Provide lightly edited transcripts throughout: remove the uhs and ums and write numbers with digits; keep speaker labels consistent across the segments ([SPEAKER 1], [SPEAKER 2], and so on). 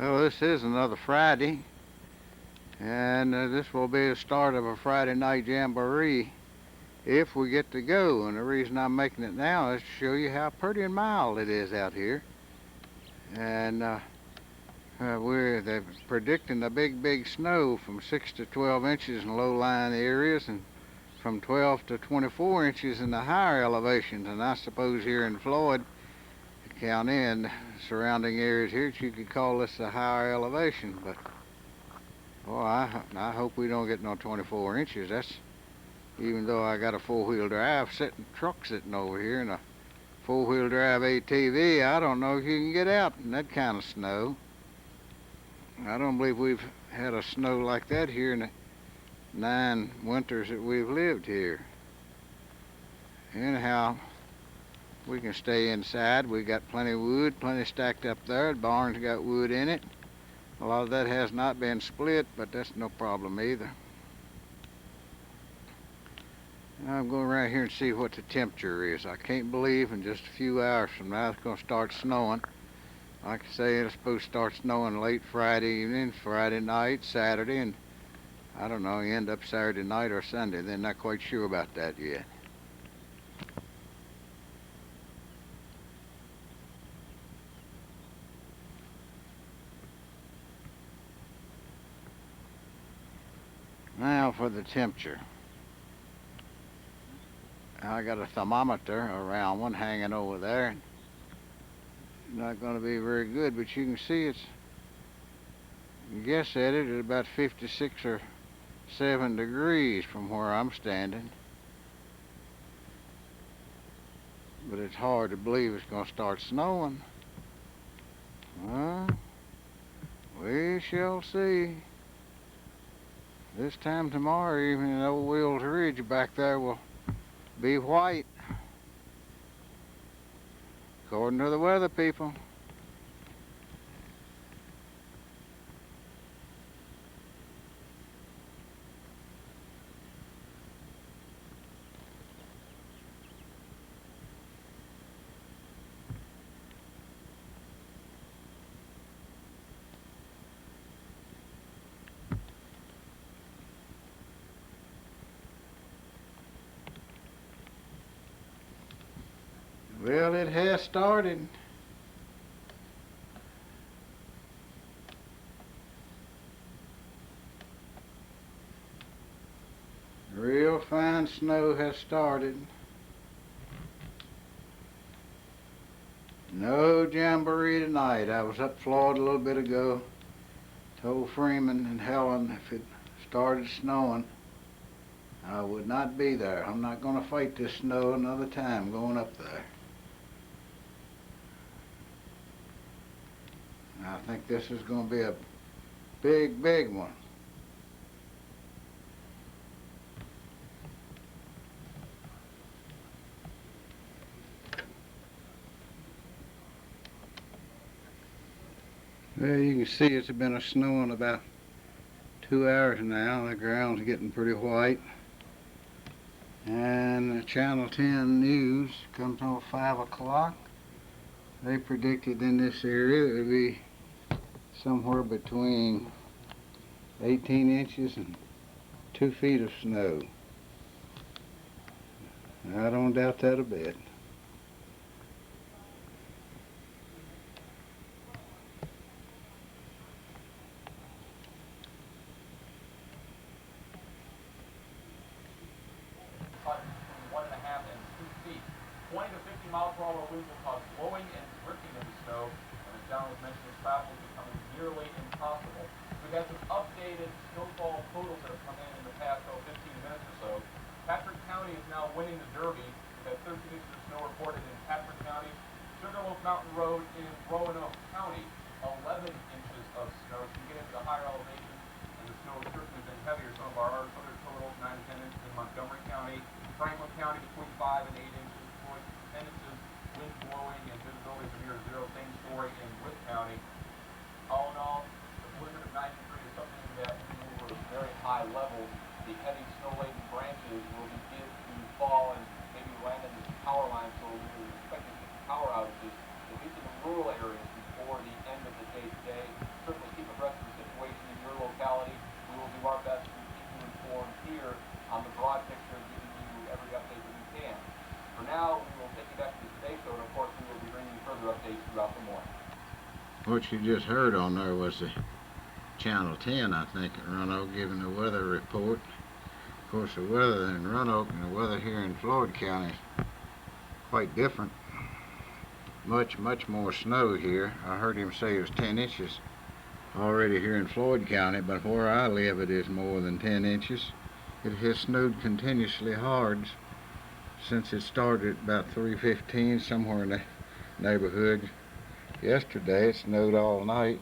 [SPEAKER 1] Well, this is another Friday, and this will be the start of a Friday night jamboree if we get to go. And the reason I'm making it now is to show you how pretty and mild it is out here. And they're predicting a big snow from 6 to 12 inches in low-lying areas and from 12 to 24 inches in the higher elevations. And I suppose here in Floyd County and surrounding areas here, you could call this a higher elevation. But boy, I hope we don't get no 24 inches. That's even though I got a four-wheel drive truck sitting over here and a four-wheel drive ATV, I don't know if you can get out in that kind of snow. I don't believe we've had a snow like that here in the 9 winters that we've lived here. Anyhow, we can stay inside. We got plenty of wood, plenty stacked up there. The barn's got wood in it. A lot of that has not been split, but that's no problem either. I'm going around here and see what the temperature is. I can't believe in just a few hours from now it's going to start snowing. Like I say, it's supposed to start snowing late Friday evening, Friday night, Saturday, and I don't know, you end up Saturday night or Sunday. They're not quite sure about that yet. Now for the temperature. I got a thermometer, a round one, hanging over there. Not going to be very good, but you can see it's, guess at it at about 56 or 7 degrees from where I'm standing. But it's hard to believe it's going to start snowing. Well, we shall see. This time tomorrow evening, old Wills Ridge back there will be white, according to the weather people. Well, it has started. Real fine snow has started. No jamboree tonight. I was up Floyd a little bit ago. Told Freeman and Helen if it started snowing, I would not be there. I'm not going to fight this snow another time going up there. I think this is going to be a big one. Well, you can see it's been snowing about 2 hours now. The ground's getting pretty white. And the Channel 10 news comes on 5 o'clock. They predicted in this area it would be somewhere between 18 inches and 2 feet of snow. I don't doubt that a bit.
[SPEAKER 2] Between 1.5 and 2 feet. 20 to 50 mile per hour winds will cause blowing and drifting of the snow, and as John was mentioning, travel is becoming nearly impossible. We've had some updated snowfall totals that have come in the past 15 minutes or so. Patrick County is now winning the Derby. We've had 13 inches of snow reported in Patrick County. Sugarloaf Mountain Road in Roanoke County, 11 inches of snow. So you get into the higher elevations, and the snow has certainly been heavier. Some of our other totals, 9 to 10 inches in Montgomery County. Franklin County between 5 and 8 inches. 10 inches, wind blowing, and visibility is near zero. Same story in Wood County. All in all, the blizzard of 93 is something that over very high levels. The heavy snow-laden branches will begin to fall and maybe land in the power line, so we're expecting power outages, at least in the rural areas, before the end of the day today. Certainly now, we will take you back to the Today Show, and of course, we will be bringing you further updates throughout the morning.
[SPEAKER 1] What you just heard on there was the Channel 10, I think, at Roanoke, giving the weather report. Of course, the weather in Roanoke and the weather here in Floyd County is quite different. Much more snow here. I heard him say it was 10 inches already here in Floyd County, but where I live it is more than 10 inches. It has snowed continuously hard since it started about 3:15, somewhere in the neighborhood. Yesterday it snowed all night.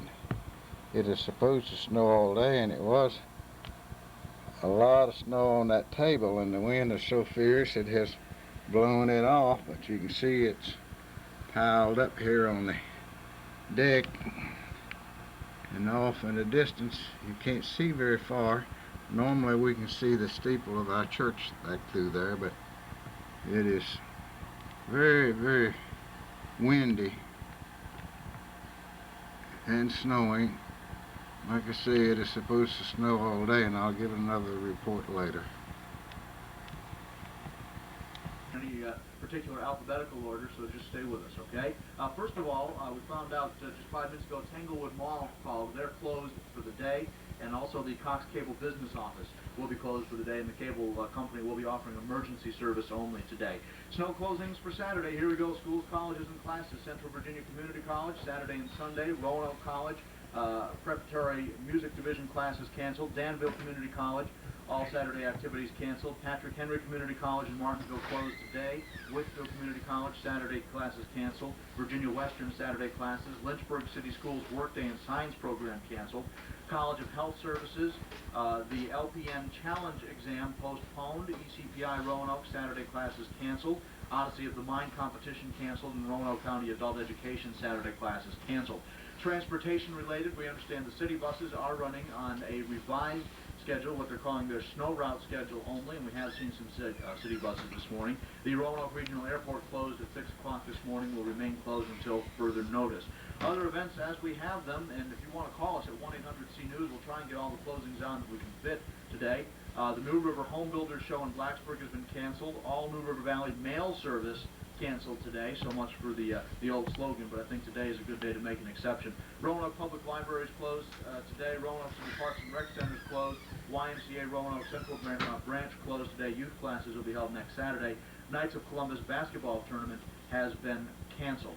[SPEAKER 1] It is supposed to snow all day, and it was a lot of snow on that table, and the wind is so fierce it has blown it off, but you can see it's piled up here on the deck and off in the distance. You can't see very far. Normally we can see the steeple of our church back through there, but it is very windy and snowing. Like I say, it is supposed to snow all day, and I'll give another report later.
[SPEAKER 3] Any particular alphabetical order, so just stay with us, okay? First of all, we found out just 5 minutes ago, Tanglewood Mall called. They're closed for the day, and also the Cox Cable Business Office will be closed for the day, and the cable company will be offering emergency service only today. Snow closings for Saturday. Here we go. Schools, colleges, and classes. Central Virginia Community College, Saturday and Sunday. Roanoke College, preparatory music division classes canceled. Danville Community College, all Saturday activities canceled. Patrick Henry Community College in Martinsville closed today. Whitfield Community College, Saturday classes canceled. Virginia Western, Saturday classes. Lynchburg City Schools Workday and Science program canceled. College of Health Services, the LPN Challenge exam postponed. ECPI Roanoke, Saturday classes canceled. Odyssey of the Mind competition canceled, and Roanoke County Adult Education Saturday classes canceled. Transportation related, we understand the city buses are running on a revised schedule, what they're calling their snow route schedule only, and we have seen some city buses this morning. The Roanoke Regional Airport closed at 6 o'clock this morning, will remain closed until further notice. Other events as we have them, and if you want to call us at 1-800-C-NEWS, we'll try and get all the closings on that we can fit today. The New River Home Builders Show in Blacksburg has been canceled. All New River Valley mail service canceled today. So much for the old slogan, but I think today is a good day to make an exception. Roanoke Public Library is closed today. Roanoke City Parks and Rec Center is closed. YMCA Roanoke Central Branch closed today. Youth classes will be held next Saturday. Knights of Columbus basketball tournament has been canceled.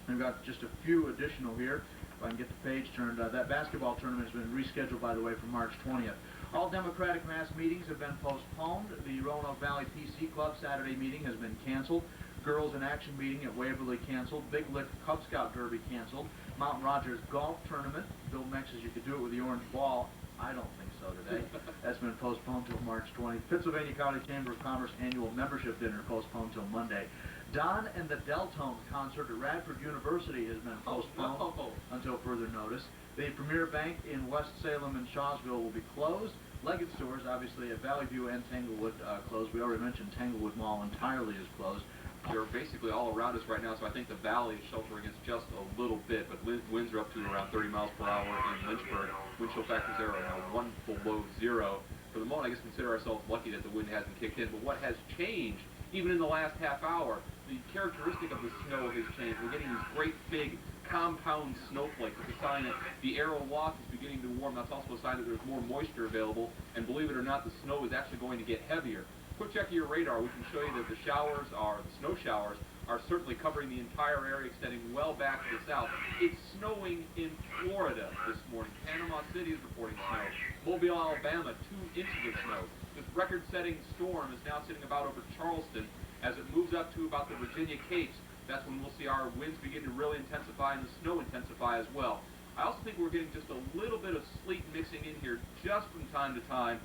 [SPEAKER 3] We've got just a few additional here. If I can get the page turned, that basketball tournament has been rescheduled, by the way, for March 20th. All Democratic mass meetings have been postponed. The Roanoke Valley PC Club Saturday meeting has been canceled. Girls in Action meeting at Waverly canceled. Big Lick Cub Scout Derby canceled. Mountain Rogers Golf Tournament. Bill Mex says you could do it with the orange ball. I don't think so today. That's been postponed till March 20th. Pittsylvania County Chamber of Commerce annual membership dinner postponed till Monday. Don and the Deltones concert at Radford University has been postponed until further notice. The Premier Bank in West Salem and Shawsville will be closed. Leggett stores, obviously, at Valley View and Tanglewood closed. We already mentioned Tanglewood Mall entirely is closed.
[SPEAKER 2] They're basically all around us right now, so I think the valley is sheltering us just a little bit, but winds are up to around 30 miles per hour in Lynchburg. Wind chill factors there are now 1 below 0. For the moment, I guess consider ourselves lucky that the wind hasn't kicked in, but what has changed, even in the last half hour, the characteristic of the snow has changed. We're getting these great big compound snowflakes. It's a sign that the air aloft is beginning to warm. That's also a sign that there's more moisture available, and believe it or not, the snow is actually going to get heavier. Quick check of your radar, we can show you that the snow showers are certainly covering the entire area, extending well back to the south. It's snowing in Florida this morning. Panama City is reporting snow. Mobile, Alabama, 2 inches of snow. This record-setting storm is now sitting about over Charleston. As it moves up to about the Virginia Capes, that's when we'll see our winds begin to really intensify and the snow intensify as well. I also think we're getting just a little bit of sleet mixing in here just from time to time.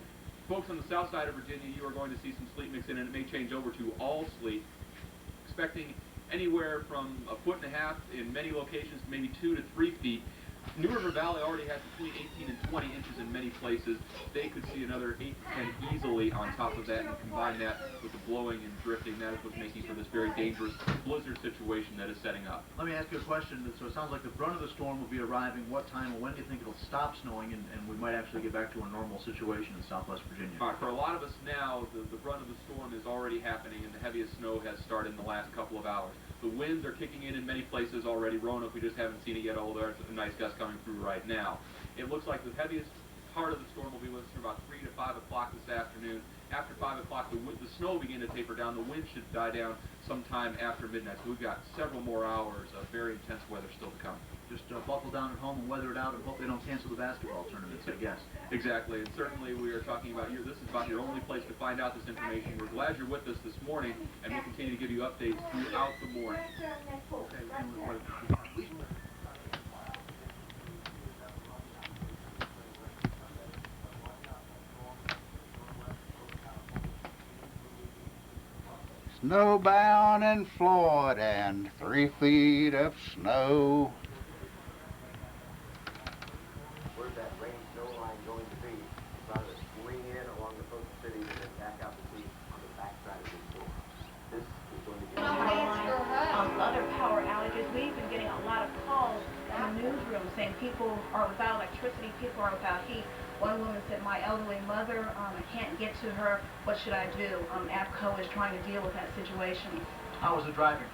[SPEAKER 2] Folks on the south side of Virginia, you are going to see some sleet mix in, and it may change over to all sleet. Expecting anywhere from 1.5 feet in many locations, maybe 2 to 3 feet. New River Valley already has between 18 and 20 inches in many places. They could see another 8 to 10 easily on top of that, and combine that with the blowing and drifting. That is what's making for this very dangerous blizzard situation that is setting up.
[SPEAKER 3] Let me ask you a question. So it sounds like the brunt of the storm will be arriving. What time or when do you think it'll stop snowing and we might actually get back to a normal situation in Southwest Virginia?
[SPEAKER 2] All right, for a lot of us now, the brunt of the storm is already happening, and the heaviest snow has started in the last couple of hours. The winds are kicking in many places already. Roanoke, we just haven't seen it yet, although there's a nice gust coming through right now. It looks like the heaviest part of the storm will be with us from about 3 to 5 o'clock this afternoon. After 5 o'clock, the snow will begin to taper down. The wind should die down sometime after midnight. So we've got several more hours of very intense weather still to come.
[SPEAKER 3] Just buckle down at home and weather it out and hope they don't cancel the basketball tournaments, I guess.
[SPEAKER 2] Exactly, and certainly we are talking about this is about your only place to find out this information. We're glad you're with us this morning, and we'll continue to give you updates throughout the morning.
[SPEAKER 1] Snowbound in Floyd and 3 feet of snow.
[SPEAKER 4] Where's that rain snow line going to be? It's going to swing in along the coast city and then back out to sea on the backside of the storm. This is going to get
[SPEAKER 5] other power outages. We've been getting a lot of calls in the newsroom saying people are without electricity, people are without heat. One woman said, my elderly mother, I can't get to her. What should I do? APCO is trying to deal with that situation.
[SPEAKER 3] How was it driving?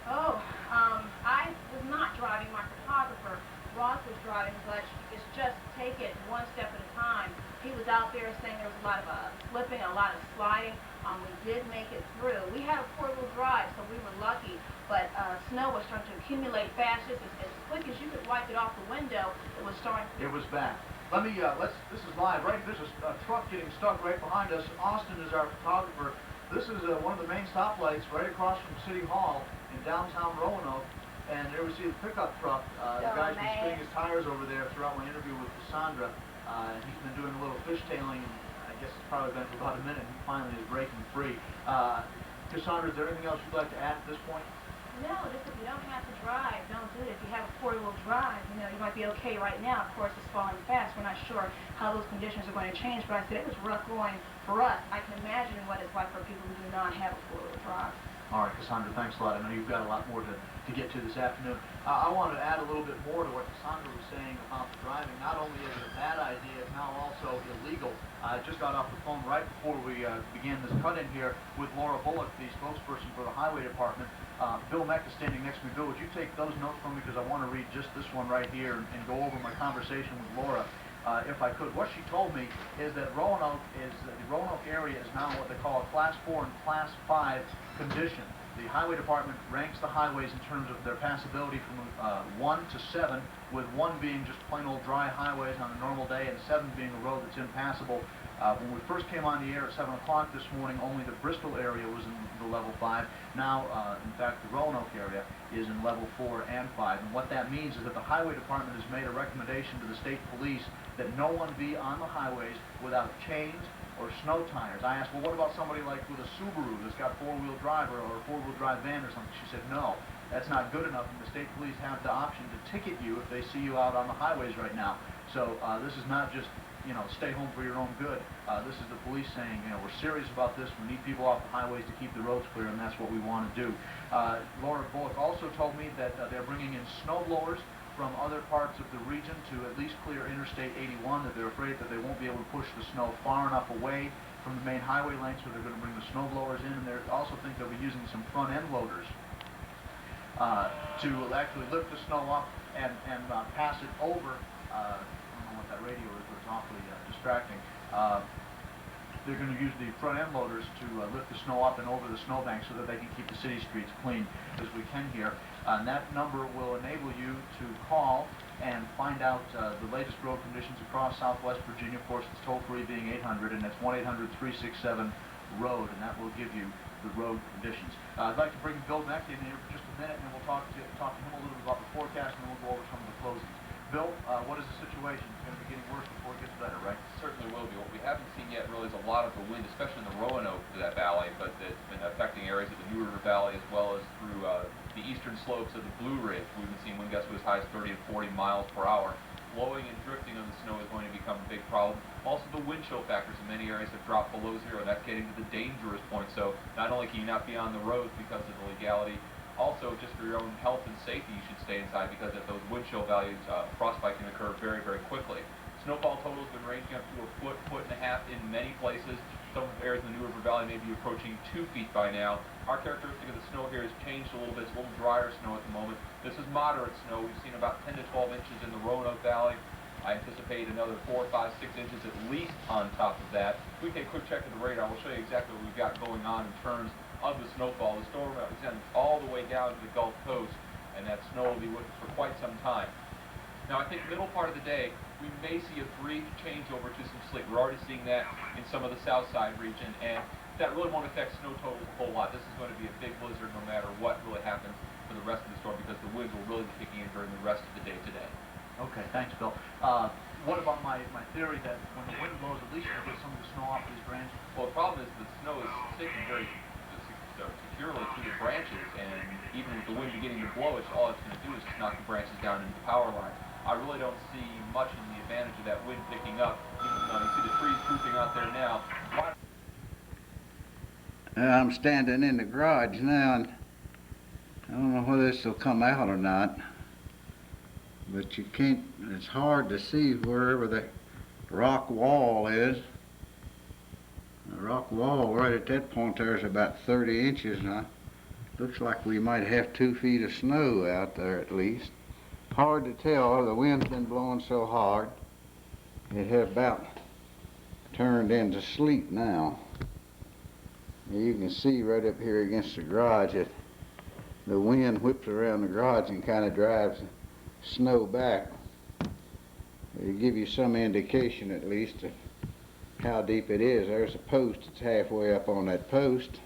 [SPEAKER 5] Oh, I was not driving. My photographer, Ross, was driving, but it's just take it one step at a time. He was out there saying there was a lot of slipping, a lot of sliding. We did make it through. We had a 4-wheel drive, so we were lucky, but snow was starting to accumulate fast. Just as quick as you could wipe it off the window, it was starting.
[SPEAKER 3] It was back. Let me, this is live, right? There's a truck getting stuck right behind us. Austin is our photographer. This is one of the main stoplights right across from City Hall in downtown Roanoke. And there we see the pickup truck. The guy's been spinning his tires over there throughout my interview with Cassandra. And he's been doing a little fishtailing, and I guess it's probably been for about a minute. He finally is breaking free. Cassandra, is there anything else you'd like to add at this point?
[SPEAKER 5] No, just if you don't have to drive, don't do it. If you have a 4-wheel drive, you might be okay right now. Of course, it's falling fast. We're not sure how those conditions are going to change, but I said it was rough going for us. I can imagine what it's like for people who do not have a 4-wheel drive.
[SPEAKER 3] All right, Cassandra, thanks a lot. I know you've got a lot more to get to this afternoon. I wanted to add a little bit more to what Cassandra was saying about the driving. Not only is it a bad idea, it's now also illegal. I just got off the phone right before we began this cut-in here with Laura Bullock, the spokesperson for the Highway Department. Bill Meck is standing next to me. Bill, would you take those notes from me, because I want to read just this one right here and go over my conversation with Laura. If I could. What she told me is that the Roanoke area is now what they call a Class 4 and Class 5 condition. The Highway Department ranks the highways in terms of their passability from 1 to 7, with 1 being just plain old dry highways on a normal day and 7 being a road that's impassable. When we first came on the air at 7 o'clock this morning, only the Bristol area was in the level 5. Now, in fact, the Roanoke area is in level 4 and 5. And what that means is that the Highway Department has made a recommendation to the state police that no one be on the highways without chains or snow tires. I asked, well, what about somebody like with a Subaru that's got 4-wheel drive or a 4-wheel drive van or something? She said, no, that's not good enough, and the state police have the option to ticket you if they see you out on the highways right now. So this is not just, stay home for your own good. This is the police saying, we're serious about this. We need people off the highways to keep the roads clear, and that's what we want to do. Laura Bullock also told me that they're bringing in snow blowers from other parts of the region to at least clear Interstate 81, that they're afraid that they won't be able to push the snow far enough away from the main highway lane, so they're going to bring the snow blowers in, and they also think they'll be using some front-end loaders to actually lift the snow up and pass it over. I don't know what that radio is, but it's awfully distracting. They're going to use the front-end loaders to lift the snow up and over the snowbank so that they can keep the city streets clean as we can here. And that number will enable you to call and find out the latest road conditions across Southwest Virginia. Of course, it's toll-free, being 800, and that's 1-800-367-ROAD, and that will give you the road conditions. I'd like to bring Bill Meck in here for just a minute, and then we'll talk to him a little bit about the forecast, and then we'll go over some of the closings. Bill, what is the situation? It's going to be getting worse before it gets better, right?
[SPEAKER 2] Certainly will be. What we haven't seen yet really is a lot of the wind, especially in the Roanoke to that valley, but it's been affecting areas of the New River Valley as well as through the eastern slopes of the Blue Ridge. We've been seeing wind gusts as high as 30 to 40 miles per hour. Blowing and drifting on the snow is going to become a big problem. Also, the wind chill factors in many areas have dropped below zero. That's getting to the dangerous point. So not only can you not be on the roads because of the legality, also just for your own health and safety, you should stay inside because at those wind chill values, frostbite can occur very, very quickly. Snowfall total has been ranging up to a foot, foot and a half in many places. Some areas in the New River Valley may be approaching 2 feet by now. Our characteristic of the snow here has changed a little bit. It's a little drier snow at the moment. This is moderate snow. We've seen about 10 to 12 inches in the Roanoke Valley. I anticipate another 4, 5, 6 inches at least on top of that. If we take a quick check of the radar, we'll show you exactly what we've got going on in terms of the snowfall. The storm extends all the way down to the Gulf Coast, and that snow will be with us for quite some time. Now, I think middle part of the day, we may see a brief changeover to some sleet. We're already seeing that in some of the south side region, and that really won't affect snow totals a whole lot. This is going to be a big blizzard no matter what really happens for the rest of the storm because the winds will really be kicking in during the rest of the day today.
[SPEAKER 3] Okay, thanks, Bill. What about my theory that when the wind blows, at least you'll get some of the snow off these branches?
[SPEAKER 2] Well, the problem is the snow is sticking very securely to the branches, and even with the wind beginning to blow, all it's going to do is just knock the branches down into the power line. I really don't see much in the advantage of that wind picking up. You see the trees drooping out there now.
[SPEAKER 1] I'm standing in the garage now, and I don't know whether this will come out or not, but you can't, it's hard to see wherever the rock wall is. The rock wall right at that point there is about 30 inches, and looks like we might have 2 feet of snow out there at least. Hard to tell, the wind's been blowing so hard. It has about turned into sleet now. You can see right up here against the garage that the wind whips around the garage and kind of drives the snow back. It'll give you some indication at least of how deep it is. There's a post that's halfway up on that post,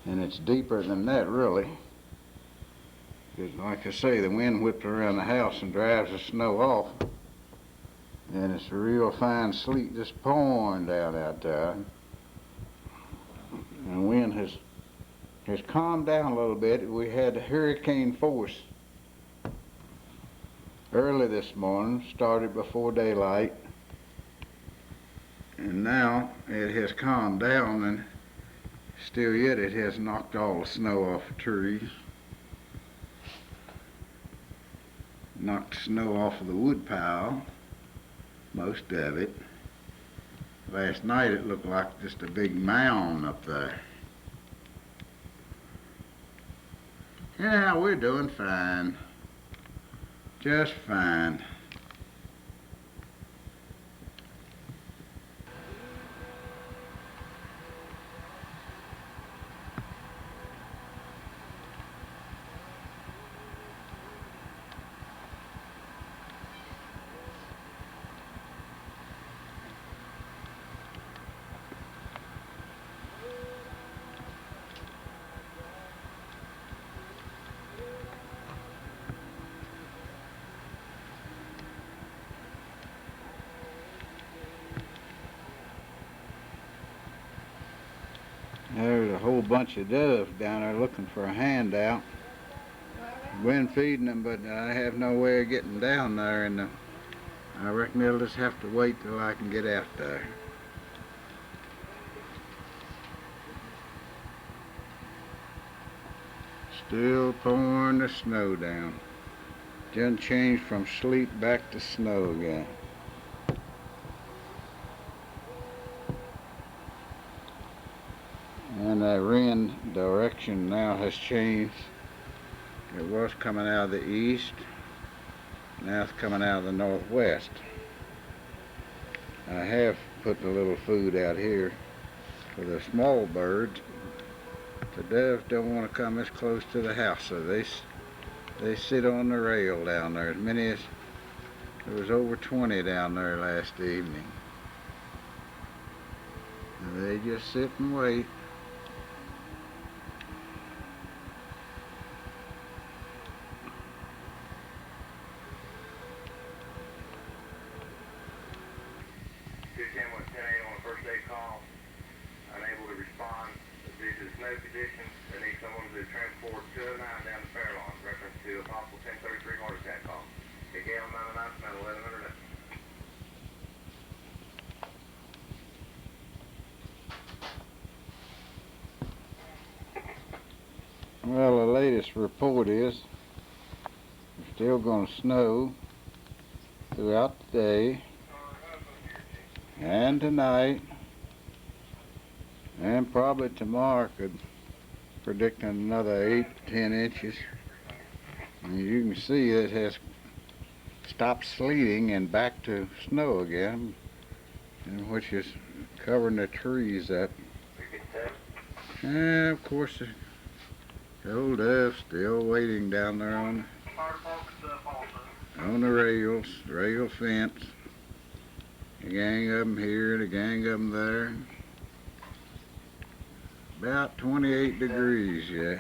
[SPEAKER 1] and it's deeper than that really. Because like I say, the wind whips around the house and drives the snow off, and it's a real fine sleet just pouring down out there. And the wind has calmed down a little bit. We had hurricane force early this morning, started before daylight, and now it has calmed down, and still yet it has knocked all the snow off the trees. Knocked snow off of the wood pile, most of it. Last night it looked like just a big mound up there. Yeah, we're doing fine. Just fine. There's a whole bunch of doves down there looking for a handout. Been feeding them, but I have no way of getting down there, and I reckon they'll just have to wait till I can get out there. Still pouring the snow down. Didn't change from sleet back to snow again. And the wind direction now has changed. It was coming out of the east, now it's coming out of the northwest. I have put a little food out here for the small birds. The doves don't want to come as close to the house, so they sit on the rail down there. As many as, there was over 20 down there last evening. And they just sit and wait.
[SPEAKER 6] snow conditions. They need someone to transport 209 down the fair lawn, reference to a possible 1033 heart attack call. Again, on 99, about 1100.
[SPEAKER 1] Well, the latest report is it's still going to snow throughout the day and tonight, and probably tomorrow. Could predicting another 8 to 10 inches. And you can see it has stopped sleeting and back to snow again, and which is covering the trees up. And of course the old dove's still waiting down there on the rail fence. A gang of them here and a gang of them there. About 28 degrees yet.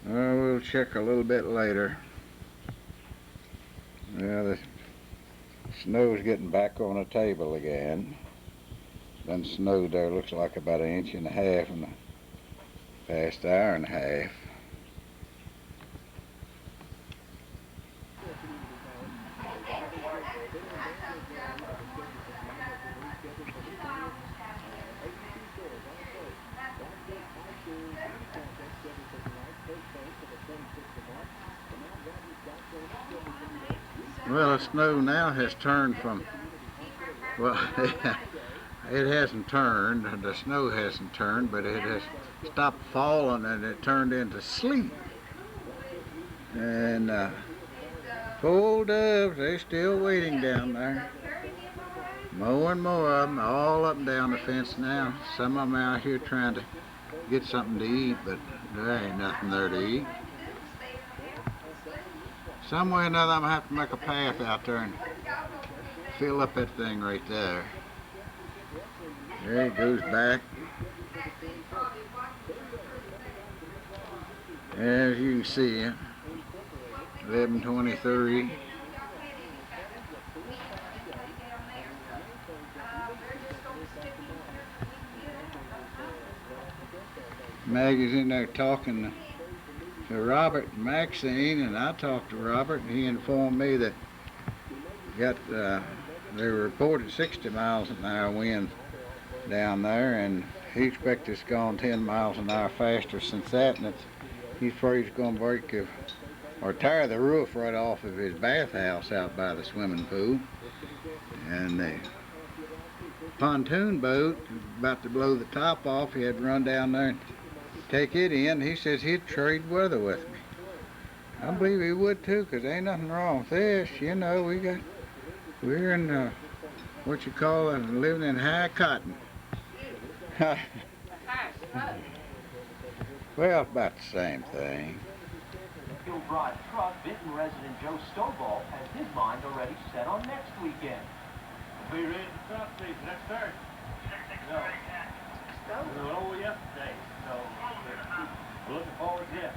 [SPEAKER 1] We'll check a little bit later. Yeah, the snow's getting back on the table again. Done snowed there, looks like about 1.5 inches in the past hour and a half. Well, the snow now has turned from, well, it hasn't turned, the snow hasn't turned, but it has stopped falling and it turned into sleet. And poor doves, they're still waiting down there. More and more of them, all up and down the fence now. Some of them out here trying to get something to eat, but there ain't nothing there to eat. Some way or another, I'm going to have to make a path out there and fill up that thing right there. There it goes back. As you can see, 11:23. Maggie's in there talking to Robert and Maxine, and I talked to Robert, and he informed me that they reported 60 miles an hour wind down there, and he expects it's gone 10 miles an hour faster since that, and he's afraid it's going to break or tear the roof right off of his bathhouse out by the swimming pool. And the pontoon boat about to blow the top off. He had to run down there and take it in. He says he'd trade weather with me. I believe he would too, because ain't nothing wrong with this. You know, we're in what you call living in high cotton. Well, about the same thing.
[SPEAKER 7] Hill Drive truck, Benton resident Joe Stovall has his mind already set on next weekend.
[SPEAKER 8] We'll be ready to truck season next Thursday. We were over yesterday, so we're looking forward to it.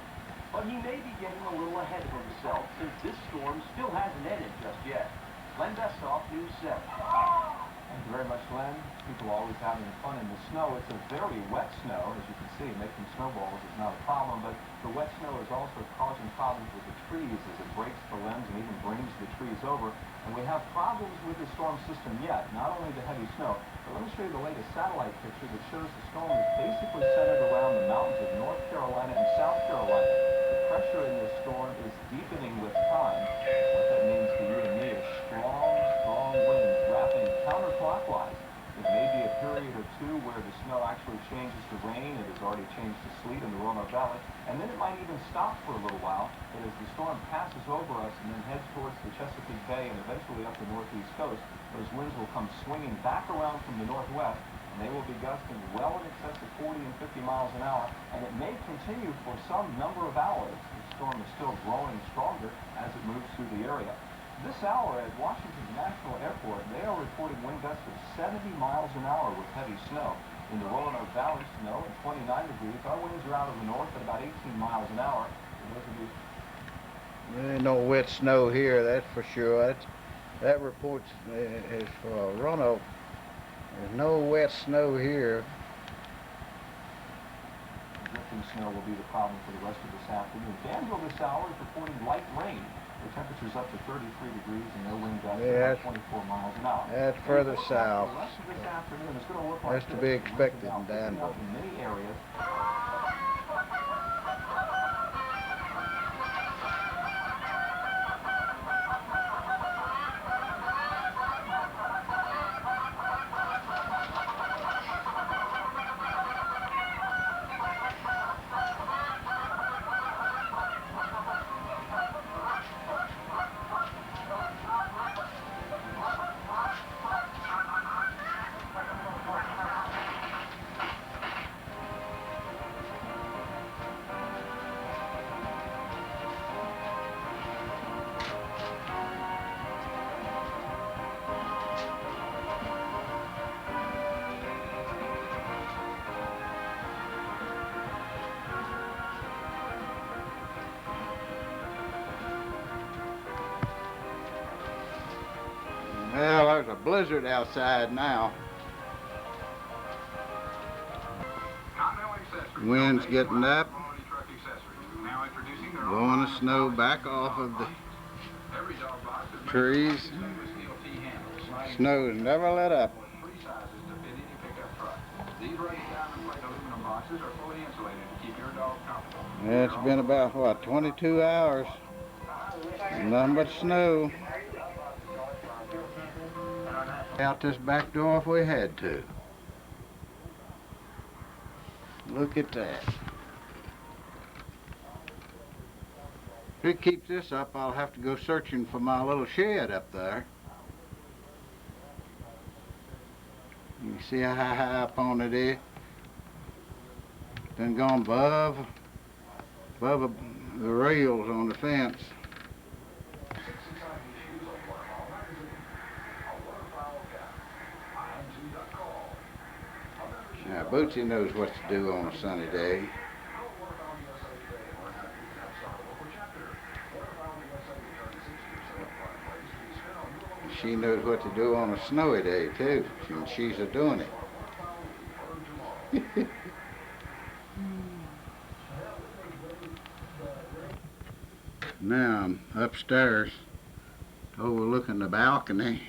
[SPEAKER 7] But he may be getting a little ahead of himself since this storm still hasn't ended just yet. Glenn Bestoff, News 7.
[SPEAKER 2] Thank you very much, Glenn. People are always having fun in the snow. It's a very wet snow, as you can see. Making snowballs is not a problem, but the wet snow is also causing problems with the trees as it breaks the limbs and even brings the trees over. And we have problems with the storm system yet, not only the heavy snow, but let me show you the latest satellite picture that shows the storm is basically centered around the mountains of North Carolina and South Carolina. The pressure in this storm is deepening with time. What that means to you and me is strong winds wrapping counterclockwise. It may be a period or two where the snow actually changes to rain. It has already changed to sleet in the Roanoke Valley. And then it might even stop for a little while. But as the storm passes over us and then heads towards the Chesapeake Bay and eventually up the northeast coast, those winds will come swinging back around from the northwest, and they will be gusting well in excess of 40 and 50 miles an hour. And it may continue for some number of hours. The storm is still growing stronger as it moves through the area. This hour at Washington National Airport, they are reporting wind gusts of 70 miles an hour with heavy snow. In the Roanoke Valley, snow at 29 degrees. Our winds are out of the north at about 18 miles an hour.
[SPEAKER 1] There ain't no wet snow here, that's for sure. That report is for Roanoke There's no wet snow here.
[SPEAKER 7] Drifting snow will be the problem for the rest of this afternoon. Danville this hour is reporting light rain. The temperature's up to 33 degrees and no wind gusts about 24 miles an hour.
[SPEAKER 1] That's further south.
[SPEAKER 7] The rest of this afternoon is going to look like
[SPEAKER 1] That's to be expected in Danville.
[SPEAKER 7] In many areas.
[SPEAKER 1] Well, there's a blizzard outside now. Wind's getting up. Blowing the snow back off of the trees. Snow's never let up. It's been about, what, 22 hours. Nothing but snow. Out this back door if we had to. Look at that. If it keeps this up, I'll have to go searching for my little shed up there. You see how high up on it is? Then gone above the rails on the fence. Now, Bootsy knows what to do on a sunny day. She knows what to do on a snowy day, too, and she's a-doing it. Now I'm upstairs overlooking the balcony.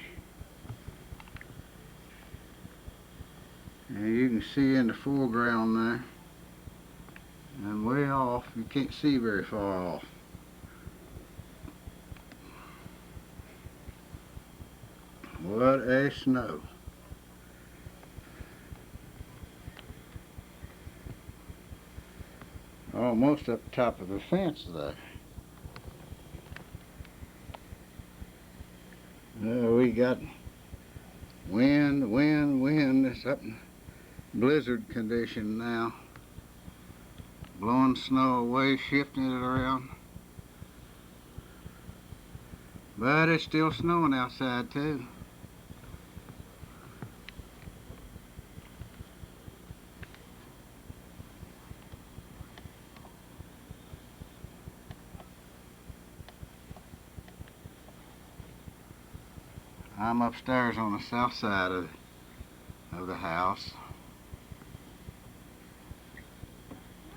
[SPEAKER 1] And you can see in the foreground there, and way off, you can't see very far off. What a snow. Almost up the top of the fence there. We got wind. It's up in blizzard condition now. Blowing snow away, shifting it around. But it's still snowing outside too. I'm upstairs on the south side of the house.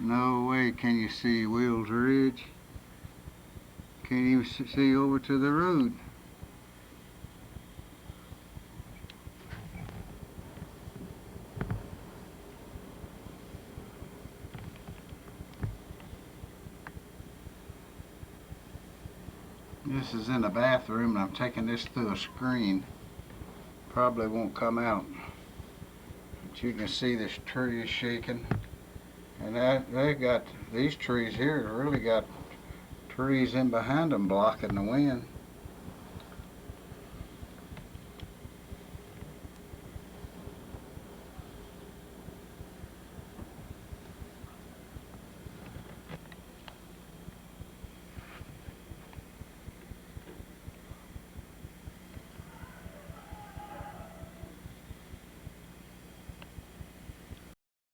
[SPEAKER 1] No way can you see Wills Ridge. Can't even see over to the road. This is in the bathroom, and I'm taking this through a screen. Probably won't come out. But you can see this tree is shaking. And they got, these trees here really got trees in behind them blocking the wind.